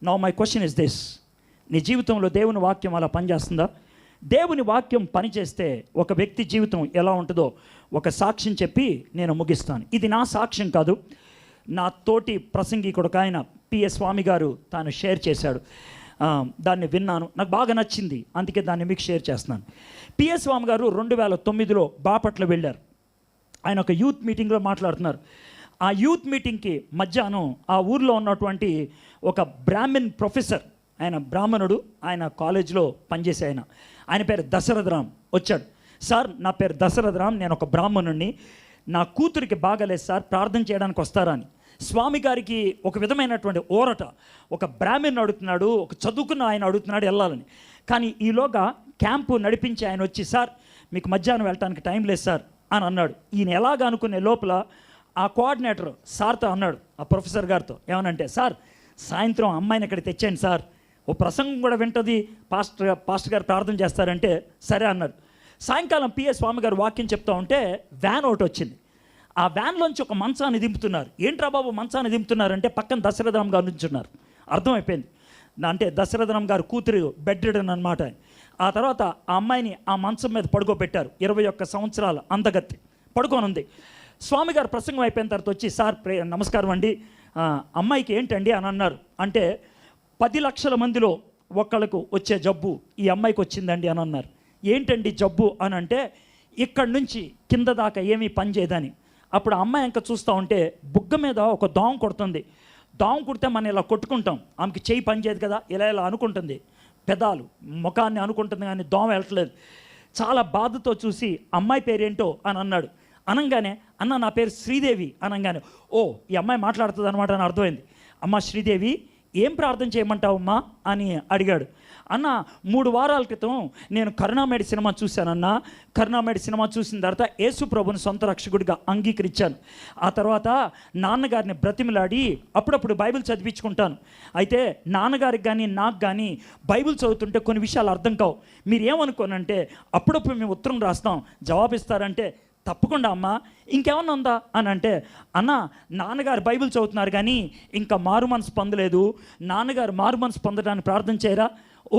Now my question is this, నీ జీవితంలో దేవుని వాక్యం అలా పనిచేస్తుందా? దేవుని వాక్యం పనిచేస్తే ఒక వ్యక్తి జీవితం ఎలా ఉంటుందో ఒక సాక్ష్యం చెప్పి నేను ముగిస్తాను. ఇది నా సాక్ష్యం కాదు, నా తోటి ప్రసంగికుడు ఆయన పిఎస్ స్వామి గారు తాను షేర్ చేశాడు. దాన్ని విన్నాను, నాకు బాగా నచ్చింది, అందుకే దాన్ని మీకు షేర్ చేస్తున్నాను. పిఎస్ స్వామి గారు 2009లో బాపట్ల వెళ్ళారు. ఆయన ఒక యూత్ మీటింగ్లో మాట్లాడుతున్నారు. ఆ యూత్ మీటింగ్కి మధ్యాహ్నం ఆ ఊర్లో ఉన్నటువంటి ఒక బ్రాహ్మణ్ ప్రొఫెసర్, ఆయన బ్రాహ్మణుడు, ఆయన కాలేజీలో పనిచేసే ఆయన పేరు దశరథరామ్ వచ్చాడు. సార్, నా పేరు దశరథరామ్, నేను ఒక బ్రాహ్మణుడిని, నా కూతురికి బాగాలేదు సార్, ప్రార్థన చేయడానికి వస్తారా అని. స్వామి గారికి ఒక విధమైనటువంటి ఓరట, ఒక బ్రాహ్మణ్ అడుగుతున్నాడు, ఒక చదువుకున్న ఆయన అడుగుతున్నాడు వెళ్ళాలని. కానీ ఈలోగా క్యాంపు నడిపించి ఆయన వచ్చి, సార్ మీకు మధ్యాహ్నం వెళ్ళటానికి టైం లేదు సార్ అని అన్నాడు. ఈయన ఎలాగ అనుకునే లోపల ఆ కోఆర్డినేటర్ సార్తో అన్నాడు, ఆ ప్రొఫెసర్ గారితో, ఏమనంటే, సార్ సాయంత్రం అమ్మాయిని ఇక్కడ తెచ్చాను సార్, ఓ ప్రసంగం కూడా వింటుంది, పాస్టర్ గారు ప్రార్థన చేస్తారంటే సరే అన్నాడు. సాయంకాలం పిఎస్ స్వామి గారు వాక్యం చెప్తా ఉంటే వ్యాన్ ఒకటి వచ్చింది. ఆ వ్యాన్లోంచి ఒక మంచాన్ని దింపుతున్నారు. ఏంట్రా బాబు మంచాన్ని దింపుతున్నారంటే పక్కన దశరథరామ్ గారు నుంచున్నారు. అర్థమైపోయింది, అంటే దశరథరామ్ గారు కూతురు బెడ్ రిడన్ అనమాట. ఆ తర్వాత ఆ అమ్మాయిని ఆ మంచం మీద పడుకోబెట్టారు. 21 సంవత్సరాల అందగత్తి పడుకోనుంది. స్వామి గారు ప్రసంగం అయిపోయిన తర్వాత వచ్చి, సార్ నమస్కారం అండి, అమ్మాయికి ఏంటండి అని అన్నారు. అంటే 10 లక్షల మందిలో ఒక్కళ్ళకు వచ్చే జబ్బు ఈ అమ్మాయికి వచ్చిందండి అని అన్నారు. ఏంటండి జబ్బు అని అంటే, ఇక్కడి నుంచి కింద దాకా ఏమీ పని చేయదని. అప్పుడు అమ్మాయి ఇంకా చూస్తూ ఉంటే బుగ్గ మీద ఒక దోమ కొడుతుంది. దోమ కుడితే మనం ఇలా కొట్టుకుంటాం, ఆమెకి చెయ్యి పని చేయదు కదా, ఇలా ఇలా అనుకుంటుంది, పెదాలు ముఖాన్ని అనుకుంటుంది, కానీ దోమ వెళ్ళట్లేదు. చాలా బాధతో చూసి అమ్మాయి పేరేంటో అని అన్నాడు. అనగానే, అన్న నా పేరు శ్రీదేవి అనగానే, ఓ ఈ అమ్మాయి మాట్లాడుతుంది అనమాట అని అర్థమైంది. అమ్మ శ్రీదేవి, ఏం ప్రార్థన చేయమంటావమ్మా అని అడిగాడు. అన్న 3 వారాల క్రితం నేను కరుణామేడి సినిమా చూశానన్నా. కరుణామేడి సినిమా చూసిన తర్వాత యేసు ప్రభుని సొంత రక్షకుడిగా అంగీకరించాను. ఆ తర్వాత నాన్నగారిని బ్రతిమిలాడి అప్పుడప్పుడు బైబిల్ చదివించుకుంటాను. అయితే నాన్నగారికి కానీ నాకు కానీ బైబిల్ చదువుతుంటే కొన్ని విషయాలు అర్థం కావు. మీరేమనుకోనంటే అప్పుడప్పుడు మేము ఉత్తరం రాస్తాం, జవాబిస్తారంటే తప్పకుండా అమ్మ, ఇంకేమన్నా ఉందా అని అంటే, అన్న నాన్నగారు బైబిల్ చదువుతున్నారు కానీ ఇంకా మారు మనసు పొందలేదు, నాన్నగారు మారు మనసు పొందడానికి ప్రార్థన చేయరా?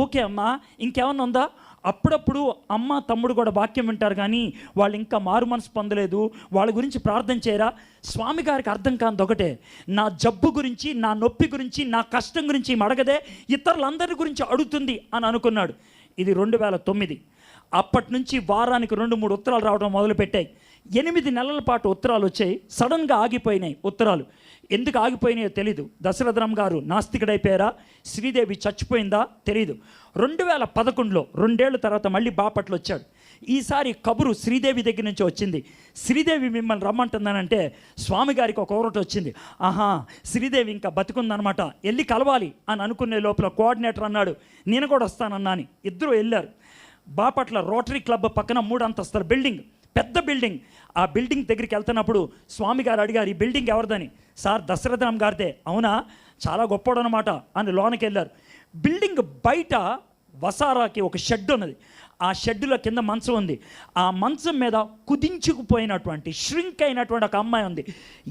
ఓకే అమ్మ, ఇంకేమన్నా ఉందా? అప్పుడప్పుడు అమ్మ తమ్ముడు కూడా వాక్యం వింటారు కానీ వాళ్ళు ఇంకా మారు మనసు పొందలేదు, వాళ్ళ గురించి ప్రార్థన చేయరా? స్వామి గారికి అర్థం కానిది ఒకటే, నా జబ్బు గురించి, నా నొప్పి గురించి, నా కష్టం గురించి అడగదే ఇతరులందరి గురించి అడుగుతుంది అని అనుకున్నాడు. ఇది 2009. అప్పటి నుంచి వారానికి 2-3 ఉత్తరాలు రావడం మొదలుపెట్టాయి. 8 నెలల పాటు ఉత్తరాలు వచ్చాయి. సడన్గా ఆగిపోయినాయి ఉత్తరాలు. ఎందుకు ఆగిపోయినాయో తెలీదు. దశరథరామ్ గారు నాస్తికుడైపోయారా, శ్రీదేవి చచ్చిపోయిందా తెలీదు. 2011లో 2 ఏళ్ల తర్వాత మళ్ళీ బాపట్ల వచ్చాడు. ఈసారి కబురు శ్రీదేవి దగ్గర నుంచి వచ్చింది. శ్రీదేవి మిమ్మల్ని రమ్మంటుందనంటే స్వామి గారికి ఒక ఓరట వచ్చింది. ఆహా, శ్రీదేవి ఇంకా బతికుందనమాట, వెళ్ళి కలవాలి అని అనుకునే లోపల కోఆర్డినేటర్ అన్నాడు, నేను కూడా వస్తానన్నా అని. ఇద్దరు వెళ్ళారు. బాపట్ల రోటరీ క్లబ్ పక్కన 3 అంతస్తుల బిల్డింగ్, పెద్ద బిల్డింగ్. ఆ బిల్డింగ్ దగ్గరికి వెళ్తున్నప్పుడు స్వామి గారు అడిగారు, ఈ బిల్డింగ్ ఎవరిదని? సార్ దశరథరామ్ గారిదే. అవునా, చాలా గొప్పడు అనమాట అని లోనికి వెళ్ళారు. బిల్డింగ్ బయట వసారాకి ఒక షెడ్ ఉన్నది. ఆ షెడ్డులో కింద మంచం ఉంది. ఆ మంచం మీద కుదించుకుపోయినటువంటి ష్రింక్ అయినటువంటి ఒక అమ్మాయి ఉంది.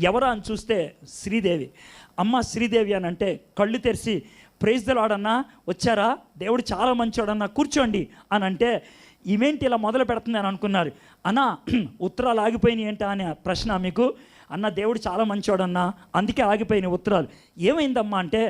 ఎవరా అని చూస్తే శ్రీదేవి. అమ్మ శ్రీదేవి అని అంటే కళ్ళు తెరిచి, ప్రైజ్ ది లార్డ్ అన్నా, వచ్చారా, దేవుడు చాలా మంచోడన్నా, కూర్చోండి అని అంటే, ఈవెంట్ ఇలా మొదలు పెడుతుంది అని అనుకున్నారు. అన్న ఉత్తరాలు ఆగిపోయినాయి ఏంటా అనే ప్రశ్న మీకు. అన్న దేవుడు చాలా మంచోడన్నా, అందుకే ఆగిపోయినాయి ఉత్తరాలు. ఏమైందమ్మా అంటే,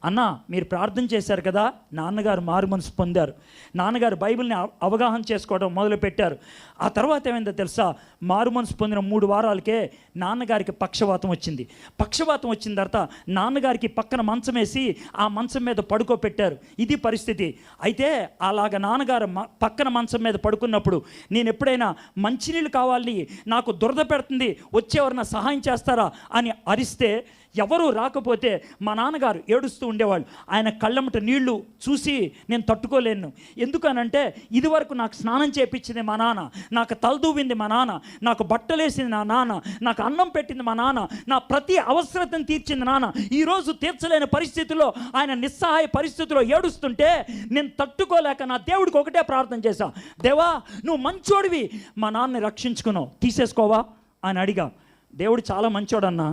అన్న మీరు ప్రార్థన చేశారు కదా, నాన్నగారు మారు మనసు పొందారు, నాన్నగారు బైబిల్ని అవగాహన చేసుకోవడం మొదలుపెట్టారు. ఆ తర్వాత ఏమైందో తెలుసా, మారు మనసు పొందిన 3 వారాలకే నాన్నగారికి పక్షవాతం వచ్చింది. పక్షవాతం వచ్చిన తర్వాత నాన్నగారికి పక్కన మంచం వేసి ఆ మంచం మీద పడుకోపెట్టారు. ఇది పరిస్థితి. అయితే అలాగ నాన్నగారు పక్కన మంచం మీద పడుకున్నప్పుడు నేను ఎప్పుడైనా మంచినీళ్ళు కావాలి, నాకు దురద పెడుతుంది, వచ్చేవారు నా సహాయం చేస్తారా అని అరిస్తే ఎవరు రాకపోతే మా నాన్నగారు ఏడుస్తూ ఉండేవాళ్ళు. ఆయన కళ్ళమ్మట నీళ్లు చూసి నేను తట్టుకోలేను. ఎందుకనంటే ఇదివరకు నాకు స్నానం చేయించింది మా నాన్న, నాకు తలదూవింది మా నాన్న, నాకు బట్టలేసింది నా నాన్న, నాకు అన్నం పెట్టింది మా నాన్న, నా ప్రతి అవసరతను తీర్చింది నాన్న. ఈరోజు తీర్చలేని పరిస్థితుల్లో, ఆయన నిస్సహాయ పరిస్థితుల్లో ఏడుస్తుంటే నేను తట్టుకోలేక నా దేవుడికి ఒకటే ప్రార్థన చేశా, దేవా నువ్వు మంచోడివి, మా నాన్నని రక్షించుకున్నావు, తీసేసుకోవా అని అడిగా. దేవుడు చాలా మంచోడన్నా.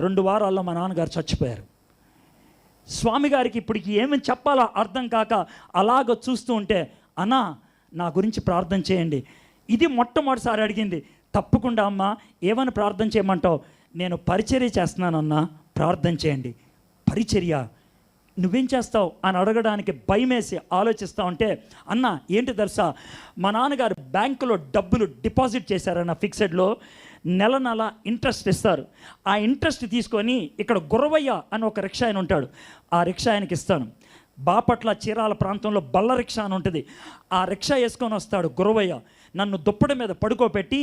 2 వారాల్లో మా నాన్నగారు చచ్చిపోయారు. స్వామి గారికి ఇప్పటికి ఏమని చెప్పాలో అర్థం కాక అలాగ చూస్తూ ఉంటే, అన్నా నా గురించి ప్రార్థన చేయండి. ఇది మొట్టమొదటిసారి అడిగింది. తప్పకుండా అమ్మా, ఏమని ప్రార్థన చేయమంటావు? నేను పరిచర్య చేస్తున్నానన్నా, ప్రార్థన చేయండి. పరిచర్య నువ్వేం చేస్తావు అని అడగడానికి భయమేసి ఆలోచిస్తూ ఉంటే, అన్న ఏంటి తెలుసా, మా నాన్నగారు బ్యాంకులో డబ్బులు డిపాజిట్ చేశారన్న ఫిక్సెడ్లో, నెల నెల ఇంట్రెస్ట్ ఇస్తారు. ఆ ఇంట్రెస్ట్ తీసుకొని ఇక్కడ గురవయ్య అని ఒక రిక్షా ఆయన ఉంటాడు, ఆ రిక్షా ఆయనకి ఇస్తాను. బాపట్ల చీరాల ప్రాంతంలో బల్ల రిక్షా అని ఉంటుంది, ఆ రిక్షా వేసుకొని వస్తాడు గురవయ్య. నన్ను దుప్పటి మీద పడుకోబెట్టి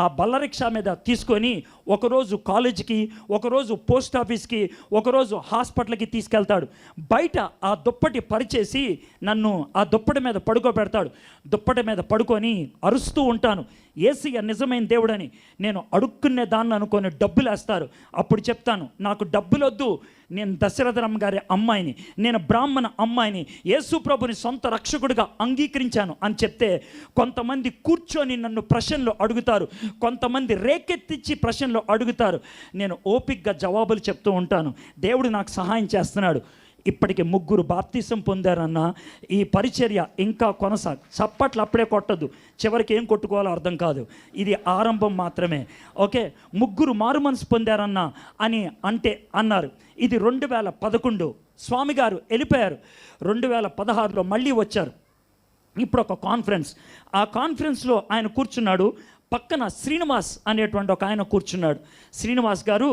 ఆ బల్ల రిక్షా మీద తీసుకొని ఒకరోజు కాలేజీకి, ఒకరోజు పోస్ట్ ఆఫీస్కి, ఒకరోజు హాస్పిటల్కి తీసుకెళ్తాడు. బయట ఆ దుప్పటి పరిచేసి నన్ను ఆ దుప్పటి మీద పడుకోబెడతాడు. దుప్పటి మీద పడుకొని అరుస్తూ ఉంటాను, ఏసయ్య నిజమైన దేవుడని. నేను అడుక్కునే దాన్ని అనుకొని డబ్బులు వేస్తారు. అప్పుడు చెప్తాను, నాకు డబ్బులు వద్దు, నేను దశరథరమ్మ గారి అమ్మాయిని, నేను బ్రాహ్మణ అమ్మాయిని, యేసు ప్రభుని సొంత రక్షకుడిగా అంగీకరించాను అని చెప్తే కొంతమంది కూర్చొని నన్ను ప్రశ్నలు అడుగుతారు, కొంతమంది రేకెత్తిచ్చి ప్రశ్నలు అడుగుతారు. నేను ఓపికగా జవాబులు చెప్తూ ఉంటాను. దేవుడు నాకు సహాయం చేస్తున్నాడు. ఇప్పటికి 3 బాప్తిసం పొందారన్న. ఈ పరిచర్య ఇంకా చప్పట్లు అప్పుడే కొట్టద్దు, చివరికి ఏం కొట్టుకోవాలో అర్థం కాదు, ఇది ఆరంభం మాత్రమే. ఓకే, 3 మారు మనసు పొందారన్న అని అన్నారు. ఇది 2011. స్వామి గారు వెళ్ళిపోయారు. 2016లో మళ్ళీ వచ్చారు. ఇప్పుడు ఒక కాన్ఫరెన్స్, ఆ కాన్ఫరెన్స్లో ఆయన కూర్చున్నాడు. పక్కన శ్రీనివాస్ అనేటువంటి ఒక ఆయన కూర్చున్నాడు. శ్రీనివాస్ గారు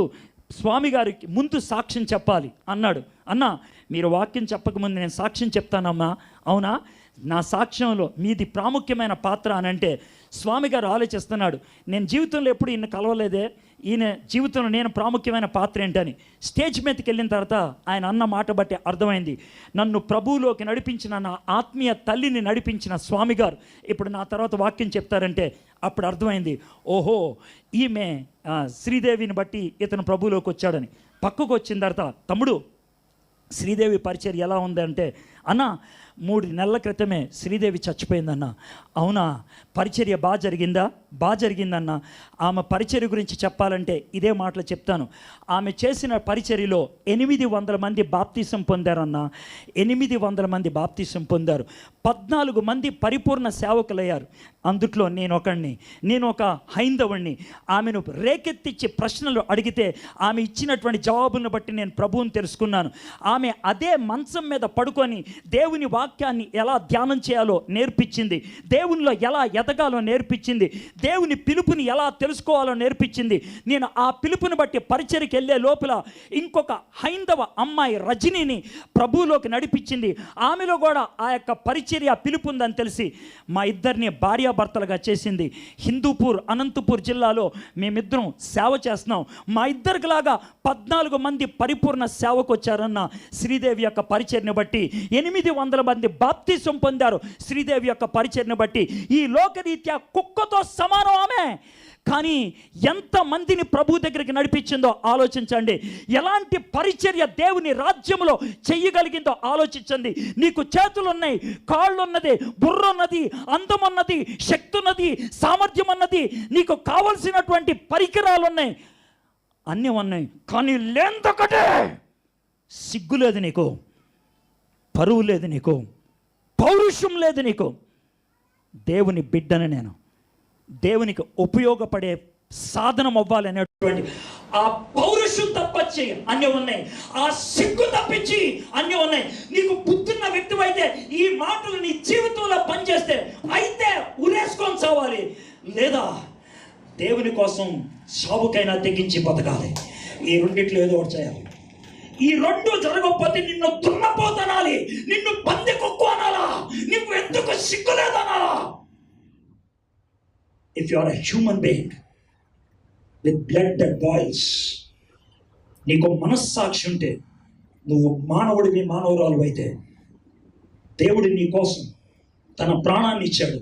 స్వామి గారికి ముందు సాక్ష్యం చెప్పాలి అన్నాడు. అన్నా, మీరు వాక్యం చెప్పకముందు నేను సాక్ష్యం చెప్తానమ్మా. అవునా, నా సాక్ష్యంలో మీది ప్రాముఖ్యమైన పాత్ర అని అంటే స్వామి గారు ఆలోచిస్తున్నాడు, నేను జీవితంలో ఎప్పుడు ఈయన కలవలేదే, ఈయన జీవితంలో నేను ప్రాముఖ్యమైన పాత్ర ఏంటని. స్టేజ్ మీదకి వెళ్ళిన తర్వాత ఆయన అన్న మాట బట్టి అర్థమైంది, నన్ను ప్రభువులోకి నడిపించిన నా ఆత్మీయ తల్లిని నడిపించిన స్వామి గారు ఇప్పుడు నా తర్వాత వాక్యం చెప్తారంటే అప్పుడు అర్థమైంది, ఓహో ఈమె శ్రీదేవిని బట్టి ఇతను ప్రభువులోకి వచ్చాడని. పక్కకు వచ్చిన తర్వాత, తమ్ముడు శ్రీదేవి పరిచర్య ఎలా ఉందంటే, అన్న 3 నెలల క్రితమే శ్రీదేవి చచ్చిపోయిందన్న. అవునా, పరిచర్య బాగా జరిగిందా? బాగా జరిగిందన్న. ఆమె పరిచర్య గురించి చెప్పాలంటే ఇదే మాటలు చెప్తాను. ఆమె చేసిన పరిచర్యలో 800 మంది బాప్తీసం పొందారన్న. 800 మంది బాప్తీసం పొందారు. 14 మంది పరిపూర్ణ సేవకులయ్యారు. అందుట్లో నేను ఒక హైందవుణ్ణి. ఆమెను రేకెత్తిచ్చి ప్రశ్నలు అడిగితే ఆమె ఇచ్చినటువంటి జవాబులను బట్టి నేను ప్రభువుని తెలుసుకున్నాను. ఆమె అదే మంచం మీద పడుకొని దేవుని వాక్యాన్ని ఎలా ధ్యానం చేయాలో నేర్పించింది, దేవునిలో ఎలా ఎదగాలో నేర్పించింది, దేవుని పిలుపుని ఎలా తెలుసుకోవాలో నేర్పించింది. నేను ఆ పిలుపుని బట్టి పరిచర్యకి వెళ్ళే లోపల ఇంకొక హైందవ అమ్మాయి రజనీని ప్రభువులోకి నడిపించింది. ఆమెలో కూడా ఆ యొక్క పరిచర్య పిలుపు ఉందని తెలిసి మా ఇద్దరిని భార్యాభర్తలుగా చేసింది. హిందూపూర్, అనంతపూర్ జిల్లాలో మేమిద్దరం సేవ చేస్తున్నాం. మా ఇద్దరికిలాగా 14 మంది పరిపూర్ణ సేవకు వచ్చారన్న శ్రీదేవి యొక్క పరిచర్ని బట్టి. 800 మంది బాప్తిసం పొందారు శ్రీదేవి యొక్క పరిచర్ని బట్టి. ఈ లోకరీత్యా కుక్కతో సమానం ఆమె, కానీ ఎంతమందిని ప్రభు దగ్గరికి నడిపించిందో ఆలోచించండి. ఎలాంటి పరిచర్య దేవుని రాజ్యంలో చెయ్యగలిగిందో ఆలోచించండి. నీకు చేతులు ఉన్నాయి, కాళ్ళు ఉన్నది, బుర్ర ఉన్నది, అందం ఉన్నది, శక్తి ఉన్నది, సామర్థ్యం ఉన్నది, నీకు కావలసినటువంటి పరికరాలు ఉన్నాయి, అన్నీ ఉన్నాయి. కానీ లేదొకటే, సిగ్గు లేదు నీకు, పరువు లేదు నీకు, పౌరుషం లేదు నీకు. దేవుని బిడ్డను నేను, దేవునికి ఉపయోగపడే సాధనం అవ్వాలి అనేటువంటి ఆ పౌరుషం తప్పచ్చి అన్నీ ఉన్నాయి, ఆ సిగ్గు తప్పించి అన్నీ ఉన్నాయి. నీకు బుద్ధున్న వ్యక్తి అయితే ఈ మాటలు నీ జీవితంలో పనిచేస్తే అయితే ఉరేసుకొని చావాలి, లేదా దేవుని కోసం సావుకైనా తెగించి బతకాలి. ఈ రెండిట్లో ఏదో ఒకటి చేయాలి. ఈ 2 జరగకపోతే నిన్ను దున్నపోతనాలి, నిన్ను పంది కుక్కు అనాలా, నువ్వు ఎందుకు సిగ్గులేదనాలా. If you are a human being with blood that boils, నీకు మనస్సాక్షి ఉంటే, నువ్వు మానవుడివి, మానవురాలు అయితే, దేవుడు నీ కోసం తన ప్రాణాన్ని ఇచ్చాడు,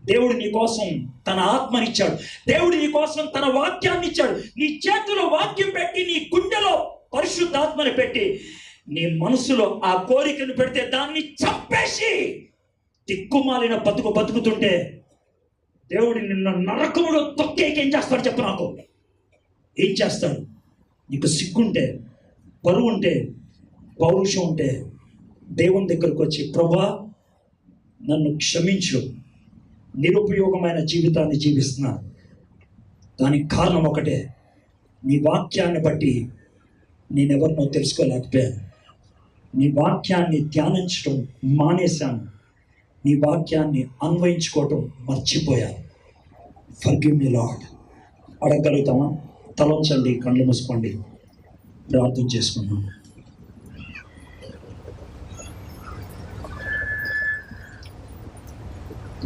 దేవుడు నీ కోసం తన ఆత్మనిచ్చాడు, దేవుడు నీ కోసం తన వాక్యాన్ని ఇచ్చాడు. నీ చేతిలో వాక్యం పెట్టి, నీ గుండెలో పరిశుద్ధాత్మని పెట్టి, నీ మనసులో ఆ కోరికను పెడితే దాన్ని చంపేసి దిక్కుమాలిన బతుకుతుంటే దేవుడు నిన్ను నరకములో తొక్కేకి ఏం చేస్తాడు చెప్పు నాకు? ఏం చేస్తాడు? నీకు సిగ్గుంటే, బరువు ఉంటే పౌరుషం ఉంటే దేవుని దగ్గరకు వచ్చి, ప్రభువా నన్ను క్షమించు, నిరుపయోగమైన జీవితాన్ని జీవిస్తున్నాను, దానికి కారణం ఒకటే, నీ వాక్యాన్ని బట్టి నేనెవరినో తెలుసుకోలేకపోయాను, నీ వాక్యాన్ని ధ్యానించడం మానేశాను, నీ వాక్యాన్ని అన్వయించుకోవటం మర్చిపోయాను. Forgive me lord. అడగగలుగుతామా? తలంచండి, కళ్ళు మూసుకోండి, ప్రార్థన చేసుకున్నాం.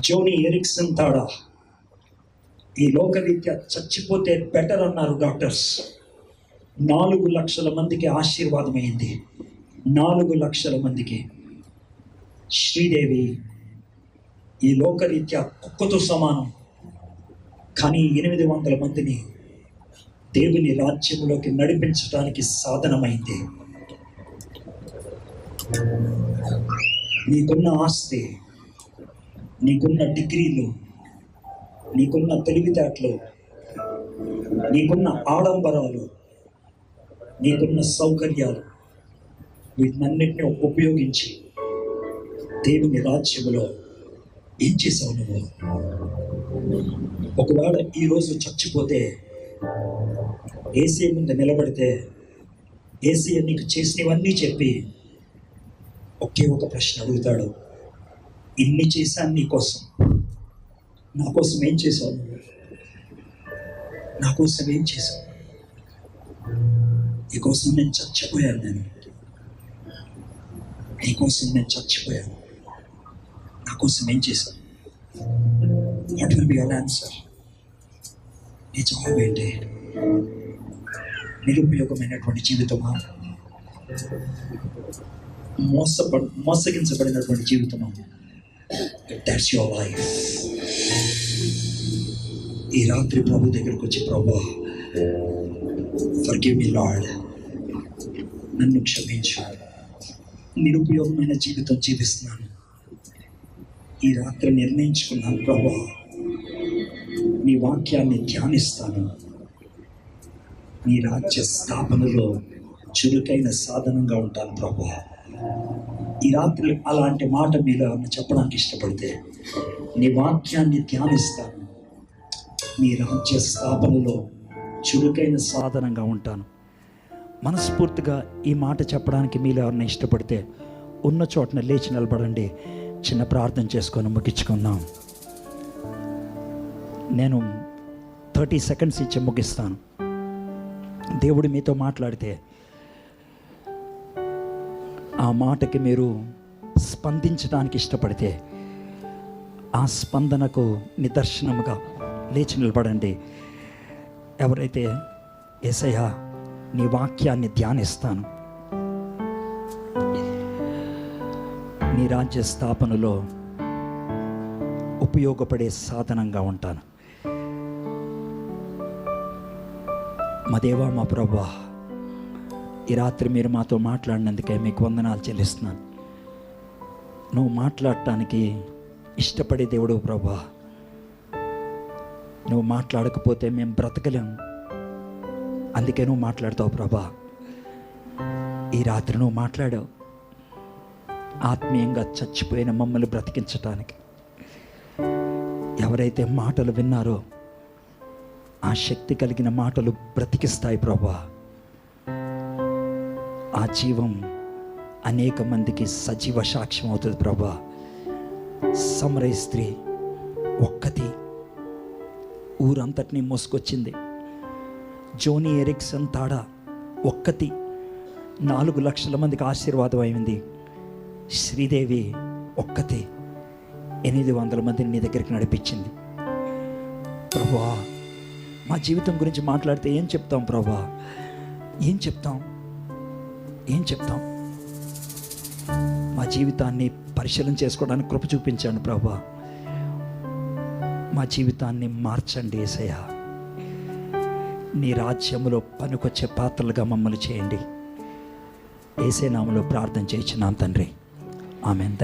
జోనీ ఎరిక్సన్ తాడా ఈ లోకరీత్యా చచ్చిపోతే బెటర్ అన్నారు డాక్టర్స్. 4 లక్షల మందికి ఆశీర్వాదమైంది. 4 లక్షల మందికి. శ్రీదేవి ఈ లోకరీత్యా కుక్కతో సమానం, కానీ 800 మందిని దేవుని రాజ్యంలోకి నడిపించడానికి సాధనమైంది. నీకున్న ఆస్తి, నీకున్న డిగ్రీలు, నీకున్న తెలివితేటలు, నీకున్న ఆడంబరాలు, నీకున్న సౌకర్యాలు, వీటినన్నిటిని ఉపయోగించి దేవుని రాజ్యములో ఏం చేసావు నువ్వు? ఒకవేళ ఈరోజు చచ్చిపోతే, ఏసీ ముందు నిలబడితే, ఏసీ నీకు చేసినవన్నీ చెప్పి ఒకే ఒక ప్రశ్న అడుగుతాడు, ఇన్ని చేశాను నీకోసం, నా కోసం ఏం చేశావు నువ్వు? నా కోసం ఏం చేశావు? నీకోసం నేను చచ్చిపోయాను, నీకోసం నేను చచ్చిపోయాను, నా కోసం ఏం చేశావు? What will be your answer? నీ జవాబు ఏంటి? నిరుపయోగమైనటువంటి జీవితమా? మోసగించబడినటువంటి జీవితమా? That's your life. ఈ రాత్రి ప్రభు దగ్గరకు వచ్చి, ప్రభువా ఫర్గివ్ మీ లార్డ్, నన్ను క్షమించు, నిరుపయోగమైన జీవితం జీవిస్తున్నాను. ఈ రాత్రి నిర్ణయించుకున్నాను, ప్రభువా నీ వాక్యాన్ని ధ్యానిస్తాను, నీ రాజ్య స్థాపనలో చురుకైన సాధనంగా ఉంటాను ప్రభువా. ఈ రాత్రి అలాంటి మాట మీలో చెప్పడానికి ఇష్టపడితే, నీ వాక్యాన్ని ధ్యానిస్తాను, నీ రాజ్య స్థాపనలో చురుకైన సాధనంగా ఉంటాను. మనస్ఫూర్తిగా ఈ మాట చెప్పడానికి మీలో ఎవరైనా ఇష్టపడితే ఉన్న చోటన లేచి నిలబడండి. చిన్న ప్రార్థన చేసుకొని ముగించుకుందాం. నేను 30 సెకండ్స్ ఇచ్చి ముగిస్తాను. దేవుడు మీతో మాట్లాడితే ఆ మాటకి మీరు స్పందించడానికి ఇష్టపడితే, ఆ స్పందనకు నిదర్శనముగా లేచి నిలబడండి. ఎవరైతే యేసయ్యా నీ వాక్యాన్ని ధ్యానిస్తాను, నీ రాజ్య స్థాపనలో ఉపయోగపడే సాధనంగా ఉంటాను. మా దేవా, మా ప్రభువా, ఈ రాత్రి మీరు మాతో మాట్లాడినందుకే మీకు వందనాలు చెల్లిస్తున్నాను. నువ్వు మాట్లాడటానికి ఇష్టపడే దేవుడు ప్రభువా. నువ్వు మాట్లాడకపోతే మేము బ్రతకలేము, అందుకే నువ్వు మాట్లాడతావు ప్రభా. ఈ రాత్రి నువ్వు మాట్లాడావు, ఆత్మీయంగా చచ్చిపోయిన మమ్మల్ని బ్రతికించటానికి. ఎవరైతే మాటలు విన్నారో ఆ శక్తి కలిగిన మాటలు బ్రతికిస్తాయి ప్రభా. ఆ జీవం అనేక మందికి సజీవ సాక్ష్యం అవుతుంది ప్రభా. సమరయ స్త్రీ ఒక్కతి ఊరంతటినీ మోసుకొచ్చింది. జోనీ ఎరిక్సన్ తాడా ఒక్కతి 4 లక్షల మందికి ఆశీర్వాదం అయింది. శ్రీదేవి ఒక్కతి 800 మందిని నీ దగ్గరికి నడిపించింది. ప్రభువా, మా జీవితం గురించి మాట్లాడితే ఏం చెప్తాం ప్రభువా? ఏం చెప్తాం? మా జీవితాన్ని పరిశీలన చేసుకోవడానికి కృప చూపించండి ప్రభువా. మా జీవితాన్ని మార్చండి యేసయ్యా. నీ రాజ్యములో పనికొచ్చే పాత్రలుగా మమ్మల్ని చేయండి. యేసే నామములో ప్రార్థన చేయించున్నాం తండ్రి, ఆమేన్.